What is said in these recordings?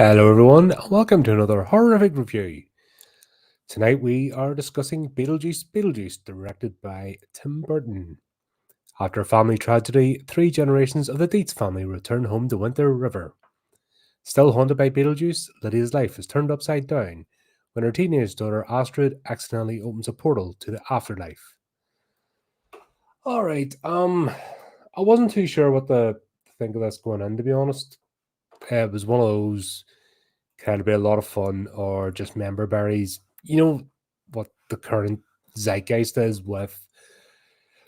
Hello, everyone, and welcome to another horrific review. Tonight we are discussing Beetlejuice Beetlejuice, directed by Tim Burton. After a family tragedy, 3 generations of the Deetz family return home to Winter River. Still haunted by Beetlejuice, Lydia's life is turned upside down when her teenage daughter Astrid accidentally opens a portal to the afterlife. All right, I wasn't too sure what to think of this going in, to be honest. It was one of those kind of be a lot of fun or just member berries. You know what the current zeitgeist is with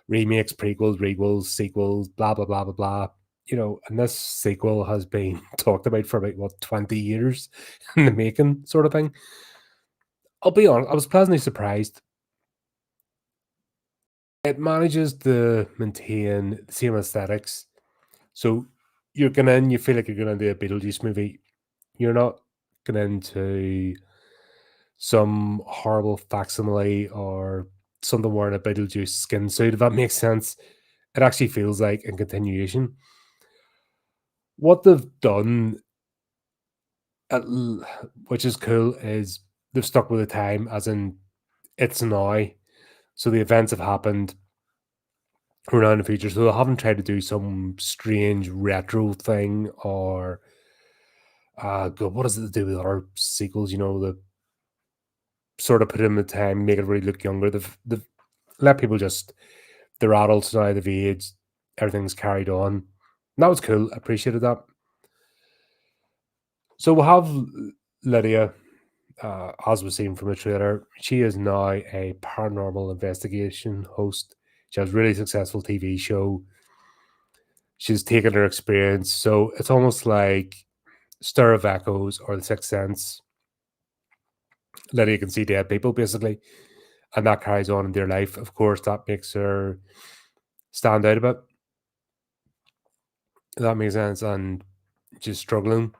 remakes, prequels, requels, sequels, blah blah blah blah blah. And this sequel has been talked about for about 20 years in the making, sort of thing. I'll be honest, I was pleasantly surprised. It manages to maintain the same aesthetics. So you're going in, you feel like you're going to do a Beetlejuice movie. You're not going into some horrible facsimile or something wearing a Beetlejuice skin suit, if that makes sense. It actually feels like a continuation. What they've done, which is cool, is they've stuck with the time, as in it's now. So the events have happened. We're now in the future, so they haven't tried to do some strange retro thing or God, what does it do with other sequels? The sort of put in the time, make it really look younger. They've let people just they're adults now, they've aged, everything's carried on. And that was cool. I appreciated that. So we'll have Lydia, as we've seen from the trailer. She is now a paranormal investigation host. She has a really successful TV show. She's taken her experience. So it's almost like Stir of Echoes or The Sixth Sense. Lydia can see dead people, basically. And that carries on in their life. Of course, that makes her stand out a bit. That makes sense. And she's struggling.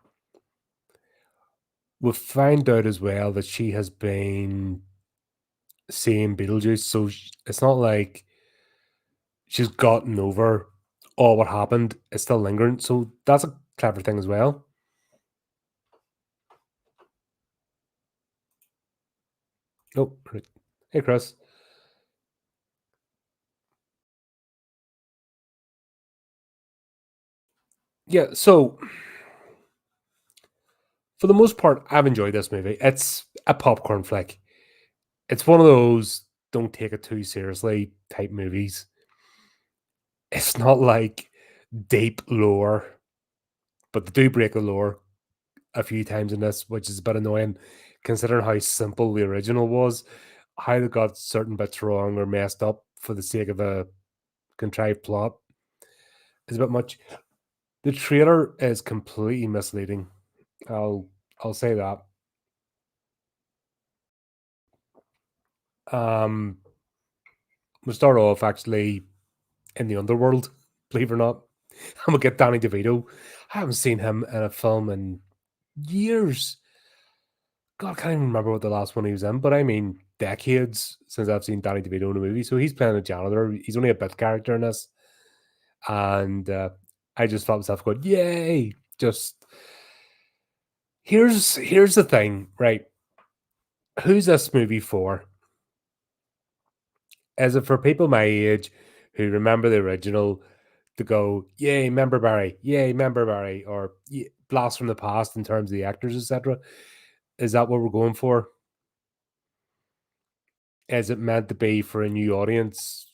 We find out as well that she has been seeing Beetlejuice, so it's not like she's gotten over all what happened. It's still lingering, so that's a clever thing as well. Oh, right. Hey, Chris. Yeah, so for the most part, I've enjoyed this movie. It's a popcorn flick. It's one of those don't take it too seriously type movies. It's not like deep lore, but they do break the lore a few times in this, which is a bit annoying considering how simple the original was. How they got certain bits wrong or messed up for the sake of a contrived plot is a bit much. The trailer is completely misleading. I'll I'll say that. Um, we start off actually in the underworld, believe it or not. And we get Danny DeVito. I haven't seen him in a film in years. God, I can't even remember what the last one he was in, but I mean decades since I've seen Danny DeVito in a movie. So he's playing a janitor. He's only a bit character in this, and I just felt myself going, "Yay!" Just here's the thing, right? Who's this movie for? Is it for people my age who remember the original to go, "Yay, member Barry! Yay, member Barry!" or blast from the past in terms of the actors, etc. Is that what we're going for? Is it meant to be for a new audience?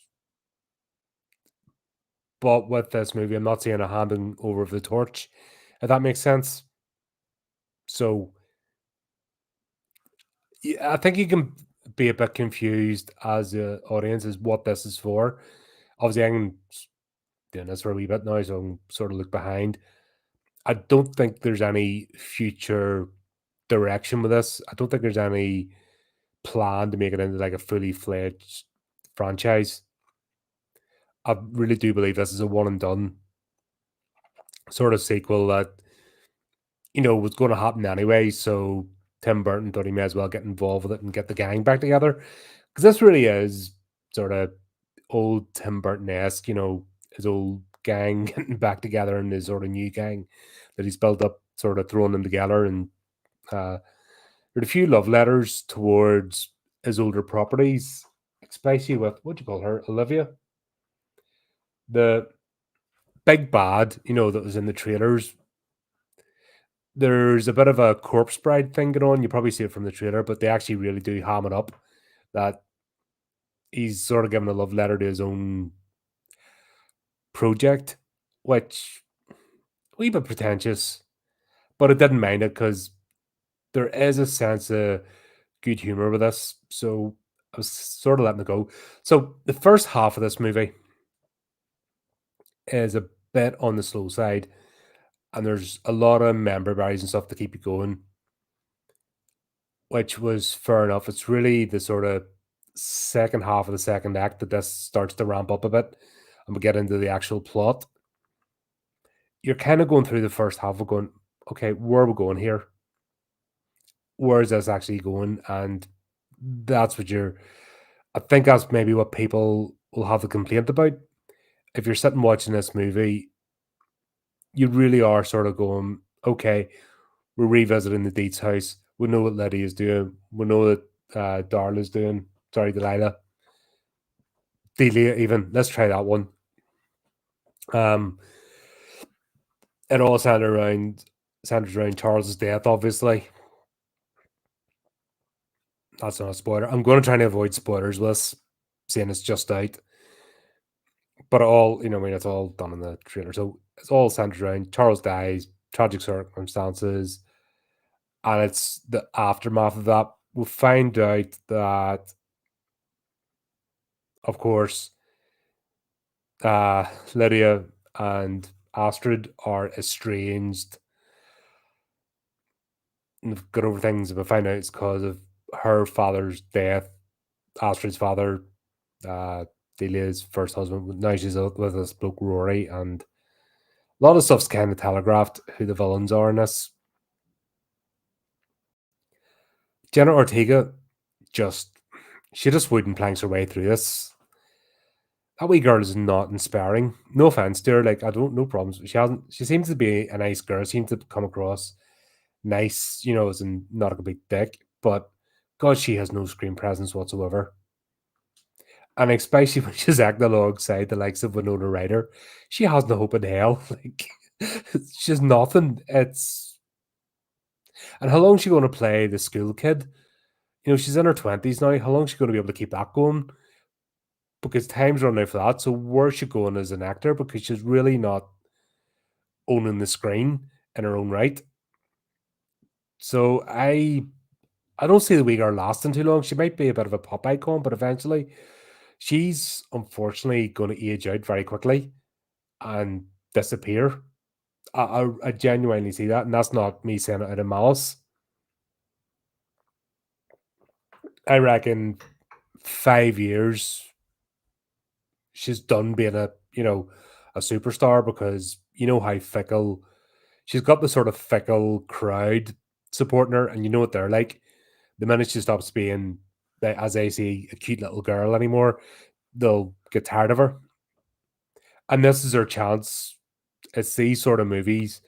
But with this movie, I'm not seeing a handing over of the torch, if that makes sense. So I think you can be a bit confused as the audience as what this is for. Obviously, I'm doing this for a wee bit now, so I'm sort of look behind. I don't think there's any future direction with this. I don't think there's any plan to make it into like a fully fledged franchise. I really do believe this is a one and done sort of sequel that was going to happen anyway. So Tim Burton thought he may as well get involved with it and get the gang back together because this really is sort of old Tim Burton esque. His old gang getting back together and his sort of new gang that he's built up sort of throwing them together, and there's a few love letters towards his older properties, especially with what do you call her, Olivia, the big bad, that was in the trailers. There's a bit of a corpse bride thing going on. You probably see it from the trailer, but they actually really do ham it up that he's sort of giving a love letter to his own project, which a wee bit pretentious, but I didn't mind it because there is a sense of good humor with this. So I was sort of letting it go. So the first half of this movie is a bit on the slow side, and there's a lot of member berries and stuff to keep you going, which was fair enough. It's really the sort of second half of the second act that this starts to ramp up a bit, and we get into the actual plot. You're kind of going through the first half of going, okay, where are we going here? Where is this actually going? And that's what I think that's maybe what people will have a complaint about. If you're sitting watching this movie, you really are sort of going, okay, we're revisiting the Deetz house. We know what Lydia is doing. We know what Darla's doing. Sorry, Delilah. Delia, even. Let's try that one. It all centers around Charles's death, obviously. That's not a spoiler. I'm going to try and avoid spoilers with this, seeing it's just out. But it's all done in the trailer. So it's all centered around Charles dies, tragic circumstances, and it's the aftermath of that. We'll find out that, of course, Lydia and Astrid are estranged. And they've got over things, and we find out it's because of her father's death. Astrid's father, Delia's first husband. Now she's out with this bloke Rory, and a lot of stuff's kind of telegraphed who the villains are in this. Jenna Ortega she just wouldn't planks her way through this. That wee girl is not inspiring. No offense to her, like I don't no problems. She seems to be a nice girl, seems to come across nice, as in not a big dick, but God, she has no screen presence whatsoever. And especially when she's acting alongside the likes of Winona Ryder, she has no hope in hell. Like she's nothing. And how long is she going to play the school kid? She's in her 20s now. How long is she going to be able to keep that going? Because time's running out for that. So where's she going as an actor? Because she's really not owning the screen in her own right. So I don't see the wee girl lasting too long. She might be a bit of a pop icon, but eventually she's unfortunately going to age out very quickly and disappear. I genuinely see that, and that's not me saying it out of malice. I reckon 5 years she's done being a superstar, because how fickle she's got, the sort of fickle crowd supporting her, and you know what they're like. The minute she stops being, as I say, a cute little girl anymore, they'll get tired of her. And this is her chance. It's these sort of movies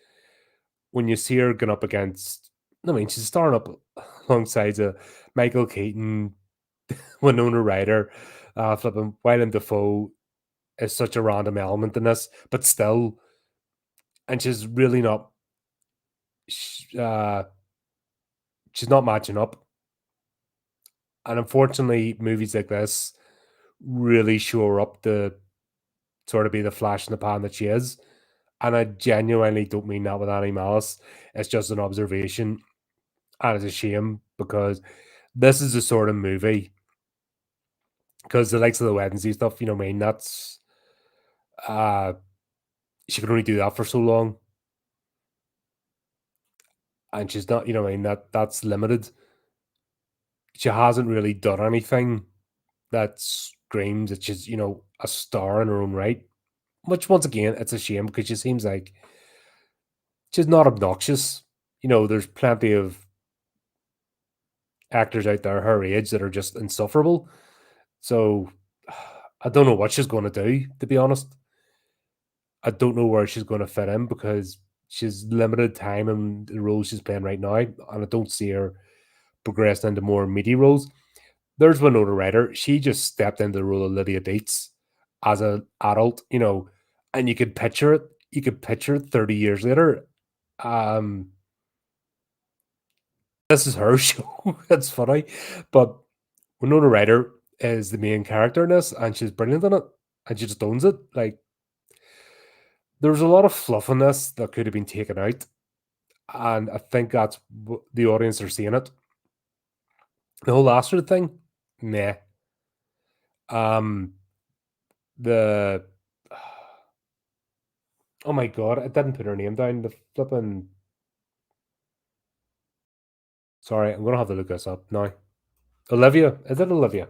when you see her going up against. I mean, she's starring up alongside Michael Keaton, Winona Ryder, flipping Willem Dafoe is such a random element in this, but still, and she's really not. She's not matching up, and unfortunately, movies like this really show her up to sort of be the flash in the pan that she is. And I genuinely don't mean that with any malice. It's just an observation, and it's a shame because this is the sort of movie. Because the likes of the Wednesday stuff, I mean, that's she can only do that for so long, and she's not, I mean, that's limited. She hasn't really done anything that screams that she's, a star in her own right. Which, once again, it's a shame because she seems like she's not obnoxious. There's plenty of actors out there her age that are just insufferable. So I don't know what she's going to do, to be honest. I don't know where she's going to fit in because she's limited time in the role she's playing right now, and I don't see her progressing into more meaty roles. There's Winona Ryder. She just stepped into the role of Lydia Deetz as an adult, and you could picture it. You could picture it 30 years later. Um, this is her show. It's funny, but Winona Ryder is the main character in this, and she's brilliant in it, and she just owns it. Like, there's a lot of fluff in this that could have been taken out, and I think that's the audience are seeing it. The whole Astrid thing, meh. Um, the oh my god, I didn't put her name down. The flipping. Sorry, I'm gonna have to look this up now. Olivia, is it Olivia?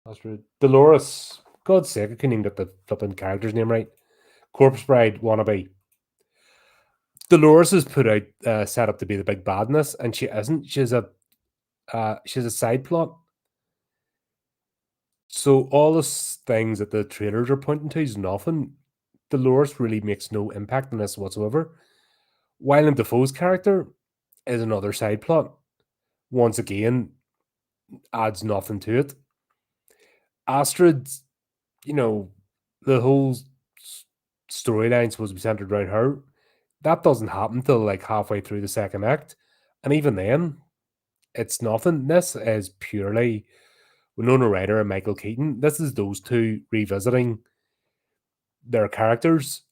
Astrid. Dolores. God's sake, I couldn't even get the flipping character's name right. Corpse Bride wannabe. Dolores is put out set up to be the big badness, and she isn't. She's a side plot. So all the things that the trailers are pointing to is nothing. Dolores really makes no impact on this whatsoever. Willem Dafoe's character is another side plot. Once again, adds nothing to it. Astrid, the whole storyline supposed to be centered around her. That doesn't happen till like halfway through the second act. And even then, it's nothing. This is purely Winona Ryder and Michael Keaton. This is those two revisiting their characters.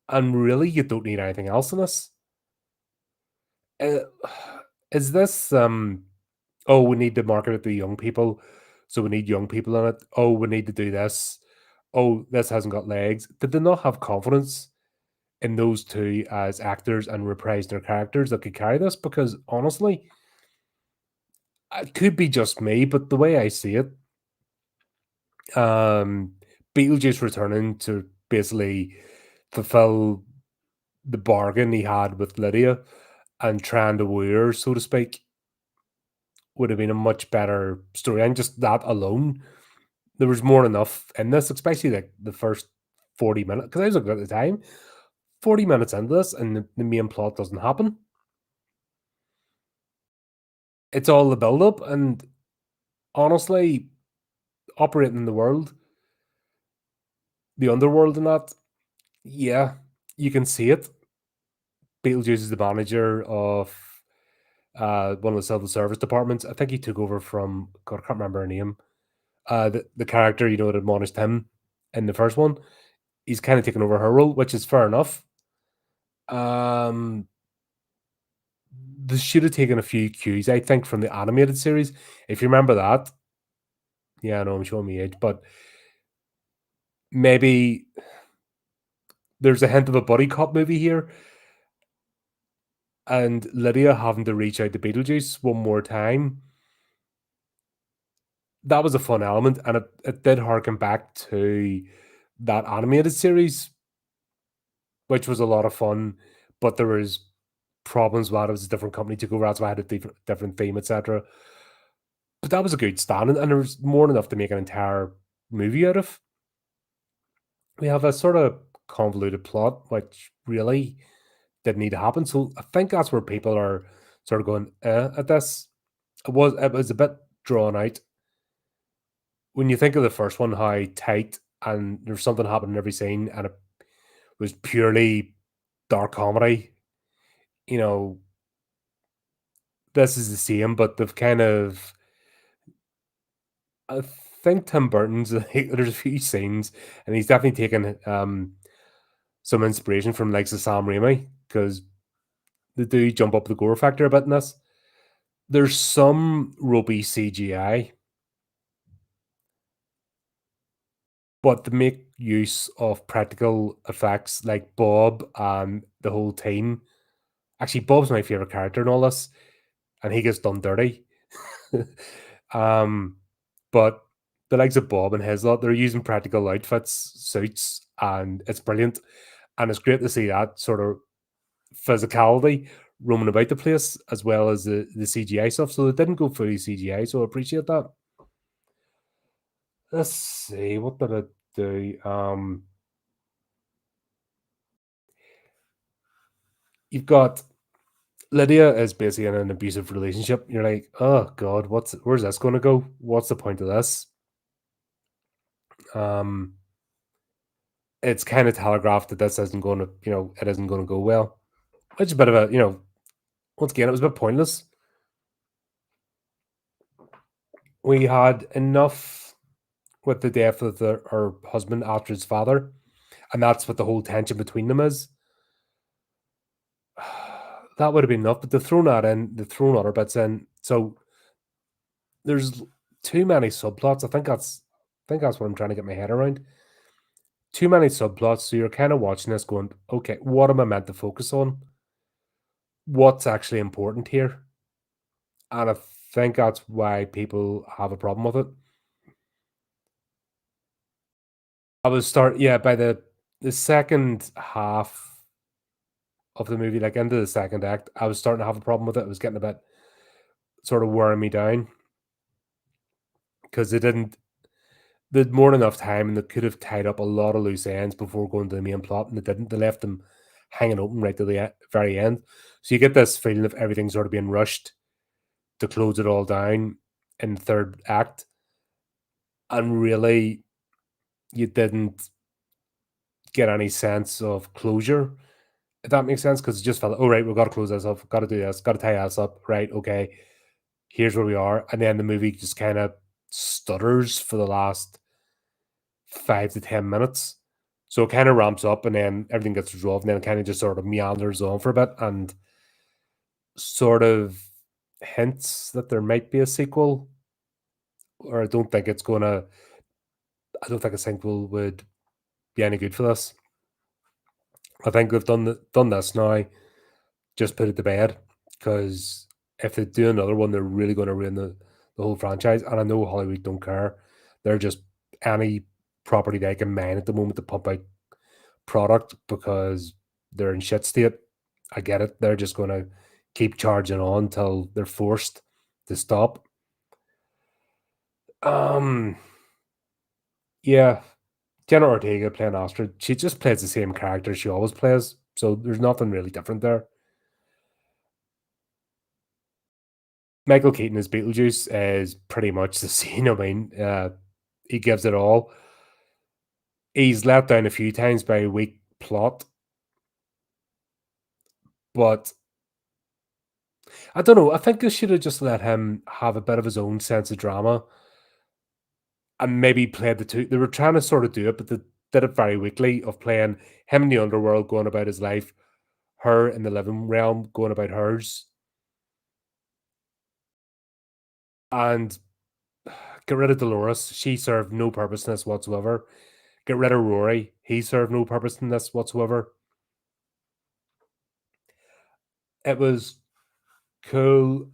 And really, you don't need anything else in this. Is this oh, we need to market it to young people, so we need young people in it. Oh, we need to do this. Oh, this hasn't got legs. Did they not have confidence in those two as actors and reprise their characters that could carry this? Because honestly, it could be just me, but the way I see it, Beetlejuice returning to basically fulfill the bargain he had with Lydia and trying to woo her, so to speak, would have been a much better story. And just that alone, there was more than enough in this, especially like the first 40 minutes. Because I was looking at the time, 40 minutes into this, and the main plot doesn't happen. It's all the build up, and honestly, operating in the world, the underworld, and that, yeah, you can see it. Beetlejuice is the manager of one of the civil service departments. I think he took over from God, I can't remember her name. The character, that admonished him in the first one. He's kind of taken over her role, which is fair enough. They should have taken a few cues, I think, from the animated series. If you remember that. Yeah, I know I'm showing me age, but maybe there's a hint of a buddy cop movie here. And Lydia having to reach out to Beetlejuice one more time. That was a fun element, and it did harken back to that animated series, which was a lot of fun, but there was problems with it. It was a different company took over, that's why I had a different theme, etc. But that was a good stand, and there was more than enough to make an entire movie out of. We have a sort of convoluted plot, which really didn't need to happen. So I think that's where people are sort of going at this. It was a bit drawn out. When you think of the first one, how tight and there's something happening in every scene, and it was purely dark comedy. This is the same, but they've kind of. I think Tim Burton's there's a few scenes, and he's definitely taken some inspiration from likes of Sam Raimi, because they do jump up the gore factor a bit in this. There's some ropey CGI, but to make use of practical effects like Bob and the whole team. Actually, Bob's my favorite character in all this, and he gets done dirty. um, but the likes of Bob and his lot, they're using practical outfits, suits, and it's brilliant. And it's great to see that sort of physicality roaming about the place, as well as the CGI stuff. So they didn't go fully CGI, so I appreciate that. Let's see, what did it do? You've got Lydia is basically in an abusive relationship. You're like, oh god, where's this going to go? What's the point of this? Um, it's kind of telegraphed that this isn't going to, it isn't going to go well. Which is a bit of a, once again, it was a bit pointless. We had enough with the death of her husband, Astrid's father, and that's what the whole tension between them is. That would have been enough, but they've thrown other bits in. So there's too many subplots. I think that's what I'm trying to get my head around. Too many subplots, so you're kind of watching this going, okay, what am I meant to focus on? What's actually important here? And I think that's why people have a problem with it. Yeah, by the second half of the movie, like into the second act, I was starting to have a problem with it. It was getting a bit sort of wearing me down because they'd more than enough time and they could have tied up a lot of loose ends before going to the main plot, and they didn't. They left them hanging open right to the very end. So you get this feeling of everything sort of being rushed to close it all down in the third act, and really you didn't get any sense of closure. If that makes sense, because it just felt, oh right, we've got to close this up, got to do this, got to tie this up, right? Okay, here's where we are, and then the movie just kind of stutters for the last 5 to 10 minutes. So it kind of ramps up, and then everything gets resolved, and then it kind of just sort of meanders on for a bit, and sort of hints that there might be a sequel. Or I don't think it's gonna. I don't think a sequel would be any good for this. I think they've done this now. Just put it to bed, because if they do another one, they're really going to ruin the whole franchise. And I know Hollywood don't care; they're just any property they can mine at the moment to pump out product because they're in shit state. I get it; they're just going to keep charging on till they're forced to stop. Um, yeah, Jenna Ortega playing Astrid, she just plays the same character she always plays, so there's nothing really different there. Michael Keaton as Beetlejuice is pretty much the same. I mean, he gives it all. He's let down a few times by a weak plot, but I don't know. I think they should have just let him have a bit of his own sense of drama and maybe played the two. They were trying to sort of do it, but they did it very weakly of playing him in the underworld going about his life, her in the living realm going about hers, and get rid of Dolores. She served no purpose in this whatsoever. Get rid of Rory. He served no purpose in this whatsoever. It was cool.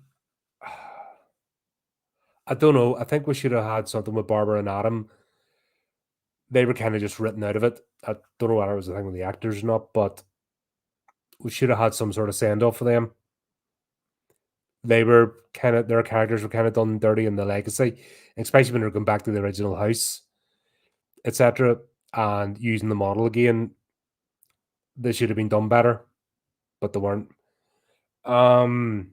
I don't know. I think we should have had something with Barbara and Adam. They were kind of just written out of it. I don't know whether it was a thing with the actors or not, but we should have had some sort of send off for them. They were kind of, their characters were kind of done dirty in the legacy, especially when they're going back to the original house, etc., and using the model again. They should have been done better, but they weren't. Um,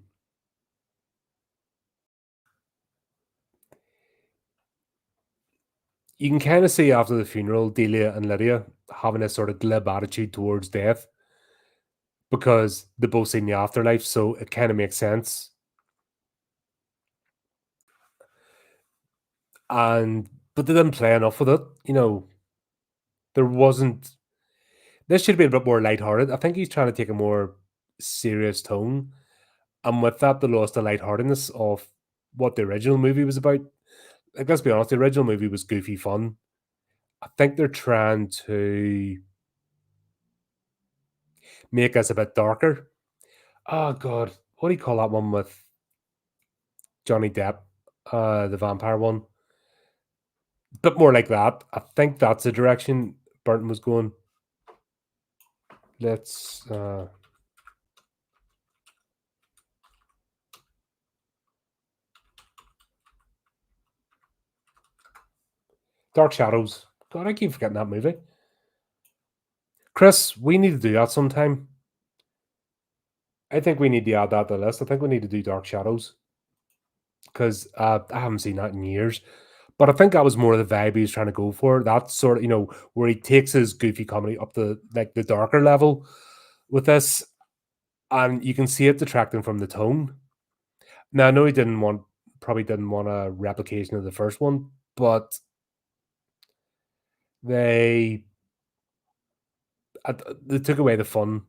you can kind of see after the funeral, Delia and Lydia having this sort of glib attitude towards death because they both seen the afterlife, so it kind of makes sense. And but they didn't play enough with it. There wasn't. This should have been a bit more lighthearted. I think he's trying to take a more serious tone, and with that, they lost the lightheartedness of what the original movie was about. Like, let's be honest, the original movie was goofy fun. I think they're trying to make us a bit darker. Oh god, what do you call that one with Johnny Depp? The vampire one. Bit more like that. I think that's the direction Burton was going. Let's Dark Shadows. God, I keep forgetting that movie. Chris, we need to do that sometime. I think we need to add that to the list. I think we need to do Dark Shadows because I haven't seen that in years. But I think that was more of the vibe he was trying to go for. That sort of, where he takes his goofy comedy up to like the darker level with this, and you can see it detracting from the tone. Now I know he probably didn't want a replication of the first one, but they they took away the fun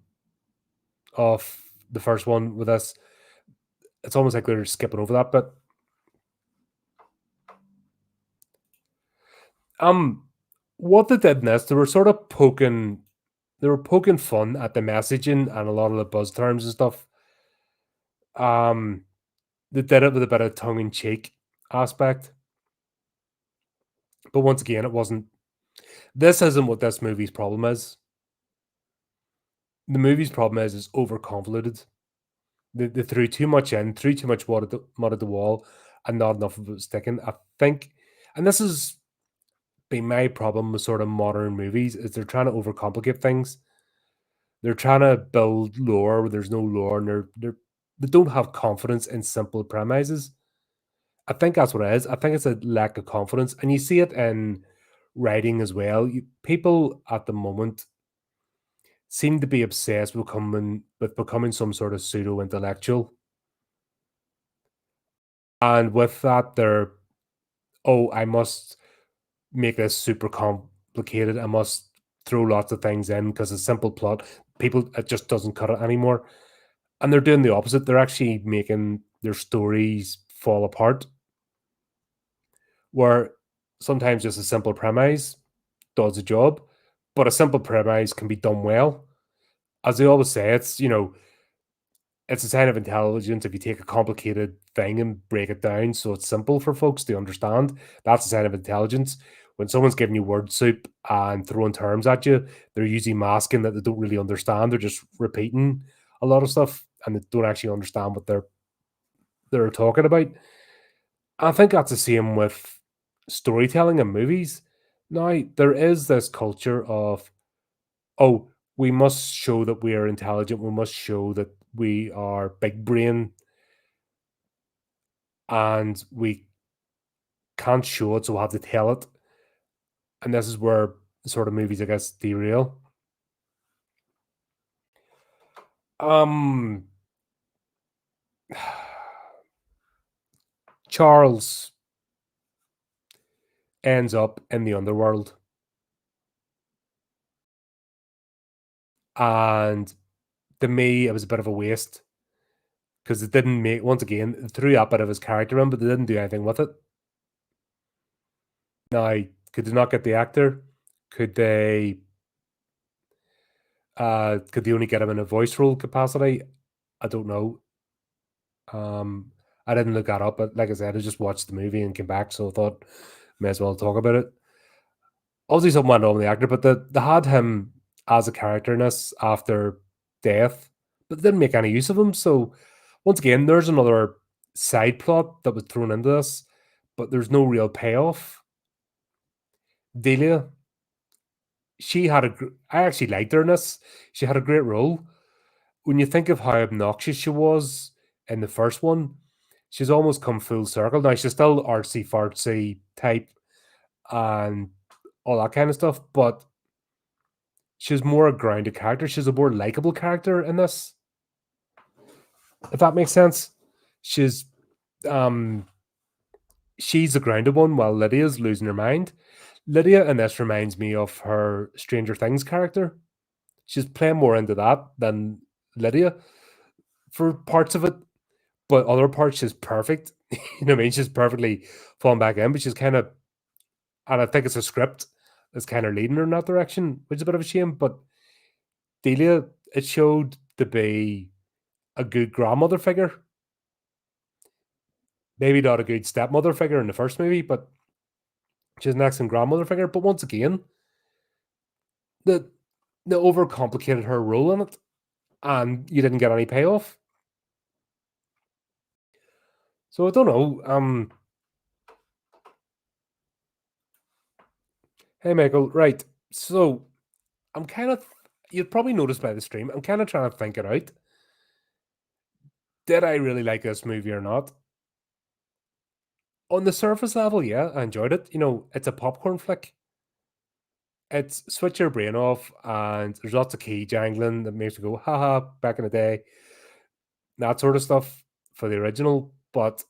of the first one with this. It's almost like they're skipping over that bit. What they did in this, they were sort of poking fun at the messaging and a lot of the buzz terms and stuff. They did it with a bit of tongue in cheek aspect, but once again, it wasn't. This isn't what this movie's problem is. The movie's problem is it's overconvoluted. They threw too much in, threw too much mud at the wall, and not enough of it sticking. I think, and this has been my problem with sort of modern movies, is they're trying to overcomplicate things. They're trying to build lore where there's no lore, and they don't have confidence in simple premises. I think that's what it is. I think it's a lack of confidence, and you see it in writing as well. People at the moment seem to be obsessed with becoming some sort of pseudo intellectual, and with that, they're I must make this super complicated. I must throw lots of things in because a simple plot, people it just doesn't cut it anymore. And they're doing the opposite. They're actually making their stories fall apart. Where sometimes just a simple premise does the job, but a simple premise can be done well. As they always say, it's a sign of intelligence if you take a complicated thing and break it down so it's simple for folks to understand. That's a sign of intelligence. When someone's giving you word soup and throwing terms at you, they're usually masking that they don't really understand. They're just repeating a lot of stuff and they don't actually understand what they're talking about. I think that's the same with storytelling and movies. Now, there is this culture of, we must show that we are intelligent, we must show that we are big brain, and we can't show it, so we'll have to tell it. And this is where sort of movies, I guess, derail. Um, Charles ends up in the underworld, and to me, it was a bit of a waste because it didn't make once again it threw that bit of his character in, but they didn't do anything with it. Now, could they not get the actor? Could they? Could they only get him in a voice role capacity? I don't know. I didn't look that up, but like I said, I just watched the movie and came back, so I thought may as well talk about it. Obviously, something went on with the actor, but they had him as a character in this after death, but they didn't make any use of him. So once again, there's another side plot that was thrown into this, but there's no real payoff. Delia, I actually liked her in this. She had a great role. When you think of how obnoxious she was in the first one, she's almost come full circle. Now she's still artsy fartsy type and all that kind of stuff, but she's more a grounded character. She's a more likable character in this. If that makes sense. She's um she's the grounded one while Lydia's losing her mind. Lydia in this reminds me of her Stranger Things character. She's playing more into that than Lydia for parts of it, but other parts she's perfect. You know what I mean? She's perfectly falling back in, but she's kind of, and I think it's a script that's kind of leading her in that direction, which is a bit of a shame. But Delia, it showed to be a good grandmother figure. Maybe not a good stepmother figure in the first movie, but she's an excellent grandmother figure. But once again, the they overcomplicated her role in it, and you didn't get any payoff. So I don't know. Hey, Michael. Right. So I'm kind of, you'd probably noticed by the stream, I'm kind of trying to think it out. Did I really like this movie or not? On the surface level, yeah, I enjoyed it. It's a popcorn flick. It's switch your brain off, and there's lots of key jangling that makes you go, haha, back in the day, that sort of stuff for the original. But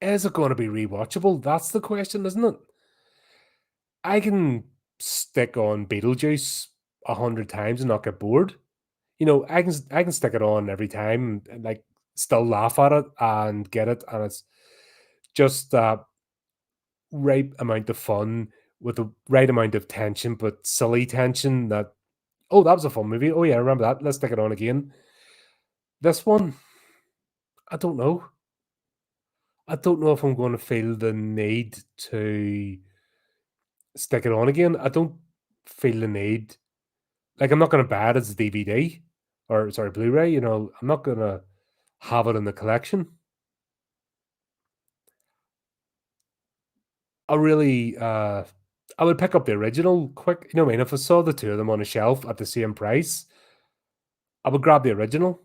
is it going to be rewatchable? That's the question, isn't it? I can stick on Beetlejuice 100 times and not get bored. I can stick it on every time and like still laugh at it and get it, and it's just that right amount of fun with the right amount of tension, but silly tension that, oh, that was a fun movie. Oh yeah, I remember that. Let's stick it on again. This one, I don't know. I don't know if I'm going to feel the need to stick it on again. I don't feel the need. Like, I'm not going to buy it as a DVD or, sorry, Blu-ray. I'm not going to have it in the collection. I really, I would pick up the original quick. You know what I mean? If I saw the two of them on a shelf at the same price, I would grab the original,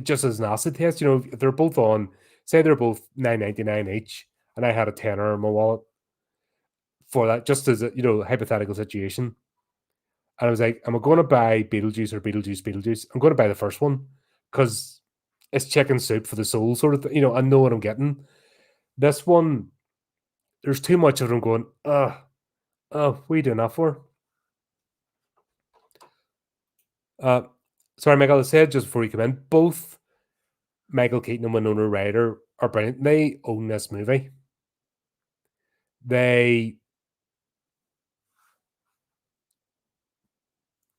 just as an acid test. If they're both on, say they're both 9.99 each, and I had a tenner in my wallet for that, just as a hypothetical situation. And I was like, am I going to buy Beetlejuice or Beetlejuice Beetlejuice? I'm going to buy the first one because it's chicken soup for the soul, sort of thing. I know what I'm getting. This one, there's too much of them going, what are you doing that for? Uh, sorry, Michael, I said just before you come in, both Michael Keaton and Winona Ryder are brilliant. They own this movie. They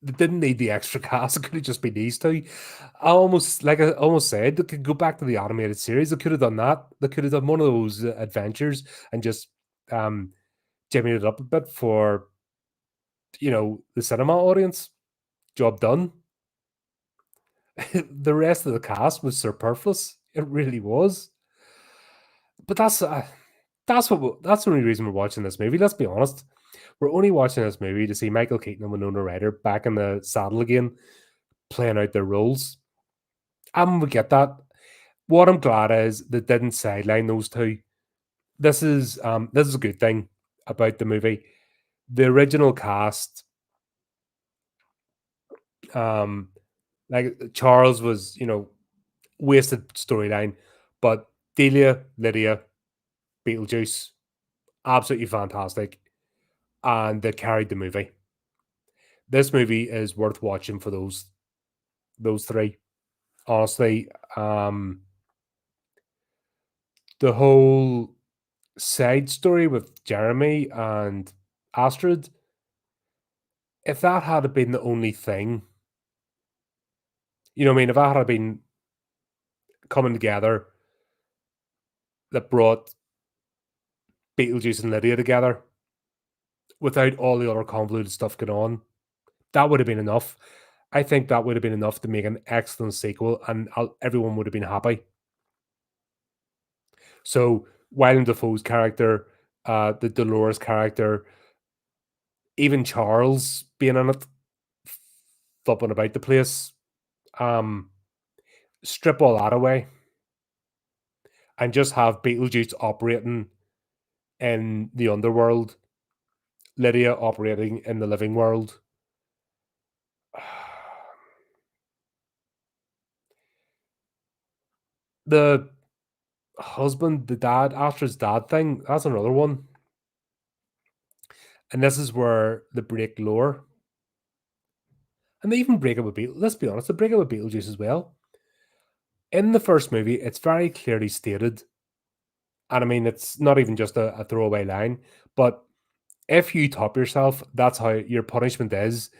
didn't need the extra cast. It could have just been these two. I almost said, they could go back to the animated series. They could have done that. They could have done one of those adventures and just jimmying it up a bit for the cinema audience. Job done. The rest of the cast was superfluous. It really was. But that's the only reason we're watching this movie. Let's be honest. We're only watching this movie to see Michael Keaton and Winona Ryder back in the saddle again, playing out their roles. And we get that. What I'm glad is they didn't sideline those two. This is a good thing about the movie. The original cast, um, like Charles was, wasted storyline, but Delia, Lydia, Beetlejuice, absolutely fantastic, and they carried the movie. This movie is worth watching for those three. Honestly, the whole side story with Jeremy and Astrid, if that had been the only thing, what I mean, if that had been coming together that brought Beetlejuice and Lydia together without all the other convoluted stuff going on, that would have been enough. I think that would have been enough to make an excellent sequel, and everyone would have been happy. So, William Dafoe's character, the Dolores character, even Charles being in it, flopping about the place, um, strip all that away and just have Beetlejuice operating in the underworld, Lydia operating in the living world. The husband, the dad, Astrid's dad thing, that's another one. And this is where they break lore. And they even break up with Beetlejuice. Let's be honest, they break up with Beetlejuice as well. In the first movie, it's very clearly stated, and I mean, it's not even just a throwaway line, but if you top yourself, that's how your punishment is.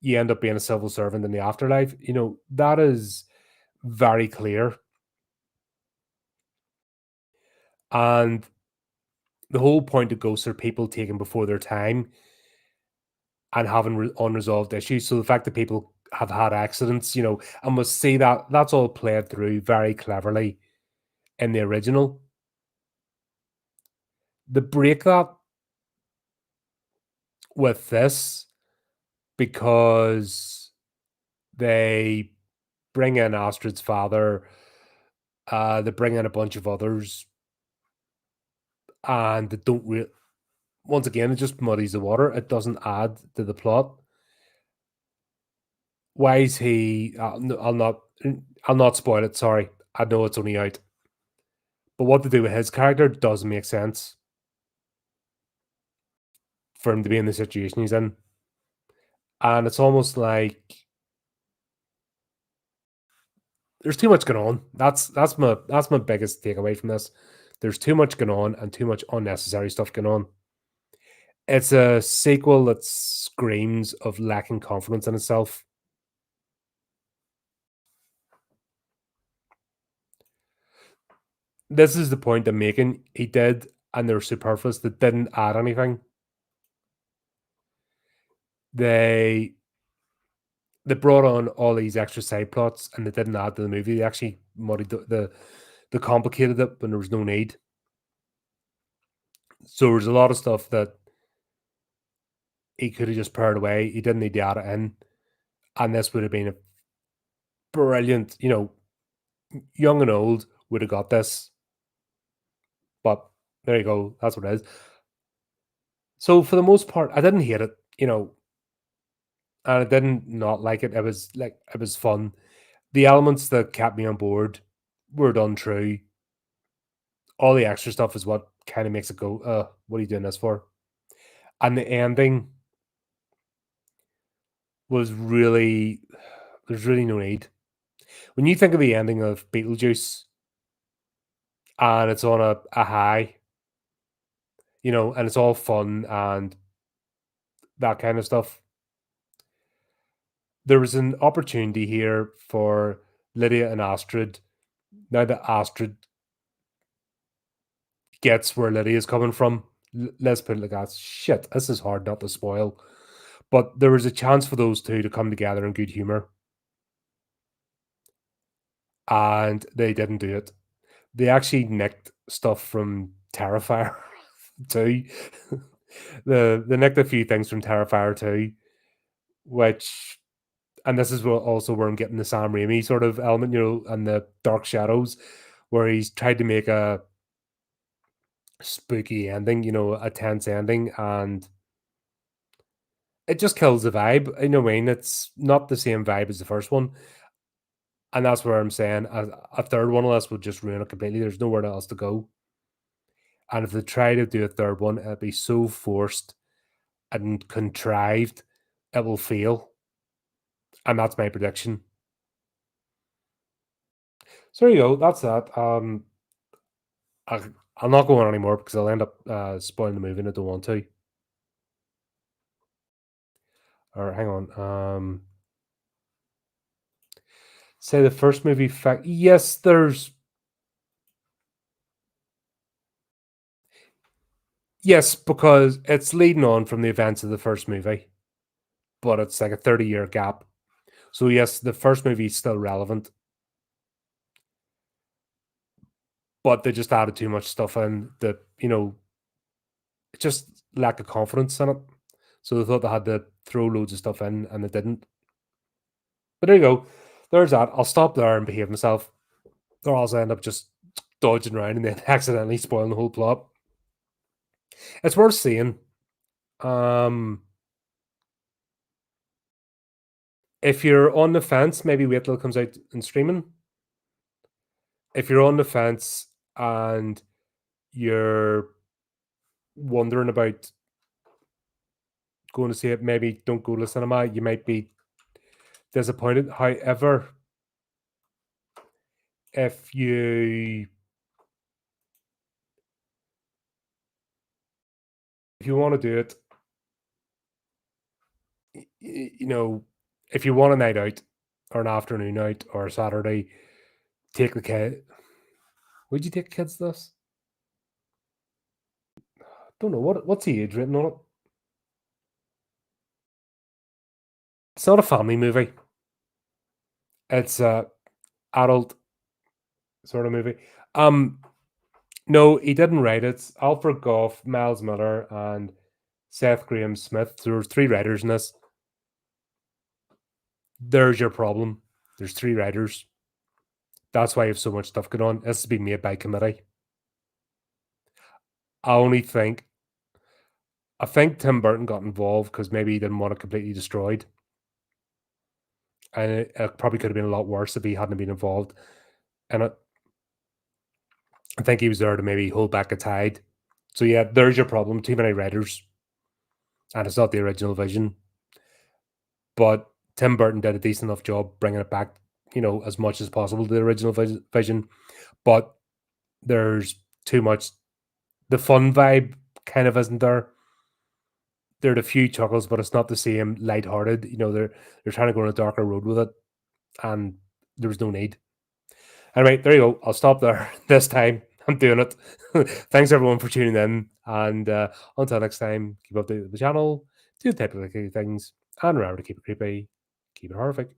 You end up being a civil servant in the afterlife. That is very clear. And the whole point of ghosts are people taken before their time and having unresolved issues. So the fact that people have had accidents, I must say that that's all played through very cleverly in the original. The break that with this because they bring in Astrid's father, they bring in a bunch of others, and they don't really. Once again, it just muddies the water. It doesn't add to the plot. Why is he? I'll not spoil it. Sorry, I know it's only out. But what to do with his character doesn't make sense for him to be in the situation he's in, and it's almost like there's too much going on. That's my biggest takeaway from this. There's too much going on and too much unnecessary stuff going on. It's a sequel that screams of lacking confidence in itself. This is the point I'm making. He did, and they're superfluous. That didn't add anything. They brought on all these extra side plots, and they didn't add to the movie. They actually muddied the complicated it when there was no need. So there's a lot of stuff that he could have just pared away. He didn't need to add it in, and this would have been a brilliant. Young and old would have got this. But there you go. That's what it is. So for the most part, I didn't hate it. And I didn't not like it. It was fun. The elements that kept me on board were done true. All the extra stuff is what kind of makes it go, what are you doing this for? And the ending was really there's really no need. When you think of the ending of Beetlejuice and it's on a high, and it's all fun and that kind of stuff. There was an opportunity here for Lydia and Astrid. Now that Astrid gets where Lydia is coming from, let's put it like that. Shit, this is hard not to spoil. But there was a chance for those two to come together in good humor. And they didn't do it. They actually nicked stuff from Terrifier 2. They nicked a few things from Terrifier 2, which and this is also where I'm getting the Sam Raimi sort of element, and the Dark Shadows, where he's tried to make a spooky ending, a tense ending, and it just kills the vibe. You know what I mean? It's not the same vibe as the first one. And that's where I'm saying a third one of this would just ruin it completely. There's nowhere else to go. And if they try to do a third one, it'll be so forced and contrived, it will fail. And that's my prediction. So there you go. That's that. I'll not go on anymore because I'll end up spoiling the movie and I don't want to. Or hang on. Say the first movie fact. Yes, there's. Yes, because it's leading on from the events of the first movie, but it's like a 30-year gap. So yes, the first movie is still relevant, but they just added too much stuff in that just lack of confidence in it. So they thought they had to throw loads of stuff in, and they didn't. But there you go. There's that. I'll stop there and behave myself, or else I end up just dodging around and then accidentally spoiling the whole plot. It's worth seeing. If you're on the fence, maybe wait till it comes out in streaming. If you're on the fence and you're wondering about going to see it, maybe don't go to the cinema. You might be disappointed. However, if you want to do it, if you want a night out or an afternoon out or a Saturday, take the kid. Would you take kids to this? Don't know what's the age written on it. It's not a family movie. It's a adult sort of movie. No, he didn't write it. Alfred Gough, Miles Miller, and Seth Graham Smith. There's 3 writers in this. There's your problem. There's 3 writers. That's why you have so much stuff going on. This has been made by committee. I think Tim Burton got involved because maybe he didn't want it completely destroyed. And it probably could have been a lot worse if he hadn't been involved. And I think he was there to maybe hold back a tide. So yeah, there's your problem. Too many writers. And it's not the original vision. But Tim Burton did a decent enough job bringing it back, as much as possible to the original vision. But there's too much. The fun vibe kind of isn't there. There are a few chuckles, but it's not the same lighthearted. They're trying to go on a darker road with it, and there was no need. Anyway, there you go. I'll stop there this time. I'm doing it. Thanks everyone for tuning in, and until next time, keep up the channel, do the typical things, and remember to keep it creepy, keep it horrific.